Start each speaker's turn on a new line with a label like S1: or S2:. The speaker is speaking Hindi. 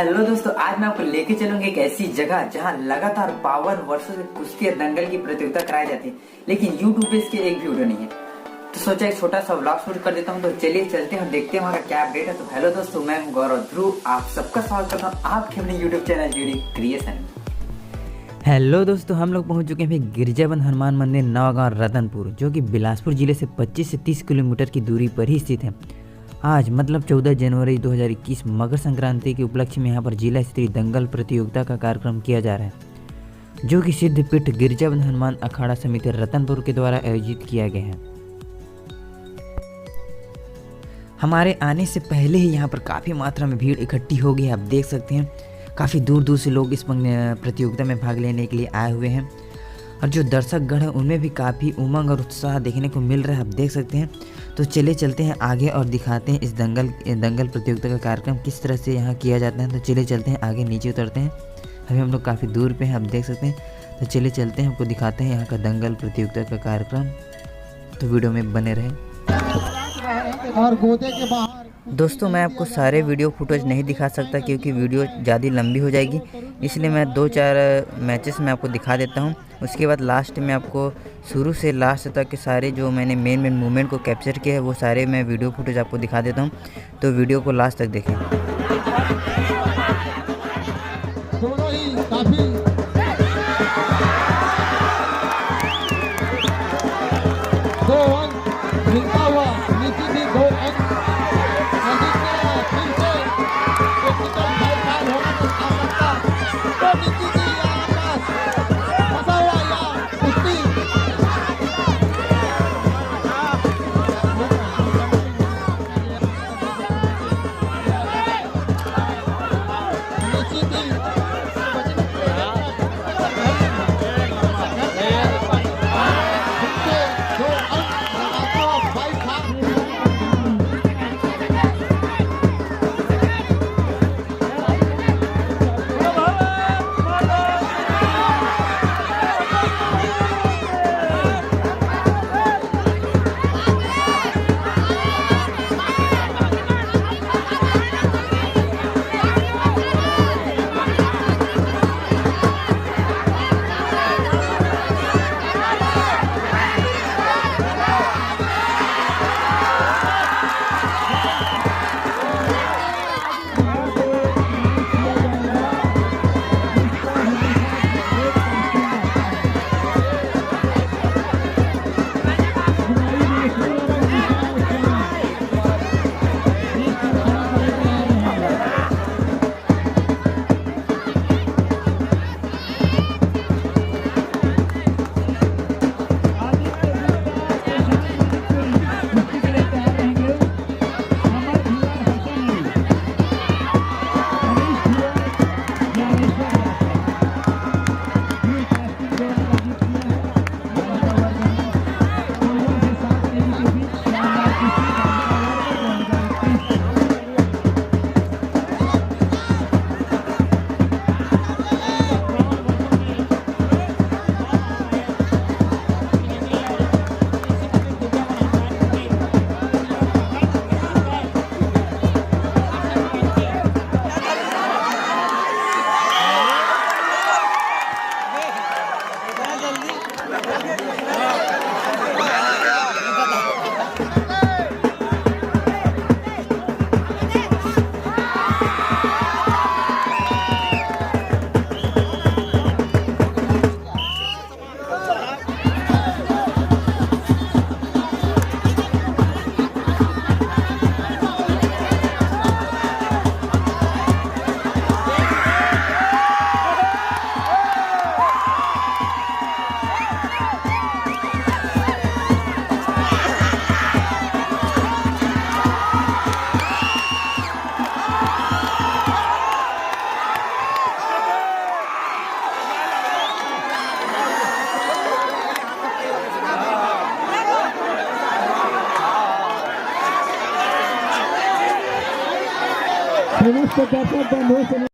S1: हेलो दोस्तों, आज मैं आपको लेके चलूंगा एक ऐसी जगह जहां लगातार 52 वर्षों से कुश्ती या दंगल की प्रतियोगिता कराई जाती है, लेकिन यूट्यूब पे इसके एक भी वीडियो नहीं है। तो सोचा एक छोटा सा व्लॉग शूट कर देता हूं। तो चलिए चलते हैं और देखते हैं वहां का क्या अपडेट है। तो हेलो दोस्तों, मैं हूं गौरव ध्रुव, आप सबका स्वागत करता हूँ आपके अपने YouTube channel GD creation. Hello दोस्तों, हम लोग पहुंच चुके हैं गिरजाबंद हनुमान मंदिर नवागांव रतनपुर, जो कि बिलासपुर जिले से 25 से 30 किलोमीटर की दूरी पर ही स्थित है। आज मतलब 14 जनवरी 2021 मकर संक्रांति के उपलक्ष्य में यहाँ पर जिला स्तरीय दंगल प्रतियोगिता का कार्यक्रम किया जा रहा है, जो कि सिद्धपीठ गिरजाबंद हनुमान अखाड़ा समिति रतनपुर के द्वारा आयोजित किया गया है। हमारे आने से पहले ही यहाँ पर काफ़ी मात्रा में भीड़ इकट्ठी हो गई है। आप देख सकते हैं काफ़ी दूर दूर से लोग इस प्रतियोगिता में भाग लेने के लिए आए हुए हैं, और जो दर्शकगण हैं उनमें भी काफ़ी उमंग और उत्साह देखने को मिल रहा है। आप देख सकते हैं। तो चले चलते हैं आगे और दिखाते हैं इस दंगल प्रतियोगिता का कार्यक्रम किस तरह से यहाँ किया जाता है। तो चले चलते हैं आगे, नीचे उतरते हैं। अभी हम लोग काफ़ी दूर पे हैं, आप देख सकते हैं। तो चले चलते हैं, आपको दिखाते हैं यहाँ का दंगल प्रतियोगिता का कार्यक्रम। तो वीडियो में बने रहें।
S2: और गोदे के बाहर
S1: दोस्तों, मैं आपको सारे वीडियो फुटेज नहीं दिखा सकता क्योंकि वीडियो ज़्यादा लंबी हो जाएगी, इसलिए मैं 2-4 मैचेस में आपको दिखा देता हूं। उसके बाद लास्ट में आपको शुरू से लास्ट तक के सारे जो मैंने मेन मूवमेंट को कैप्चर किया है वो सारे मैं वीडियो फुटेज आपको दिखा देता हूं। तो वीडियो को लास्ट तक देखें।
S2: दोनों ही काफी दो अंक मिलता हुआ नीति भी 2 अंक फिर से टेक्निकल फाइल होने की आवश्यकता। तो नीति जी यहाँ पास फंसा हुआ या कुश्ती
S3: फिनिश को कैसे बंद हो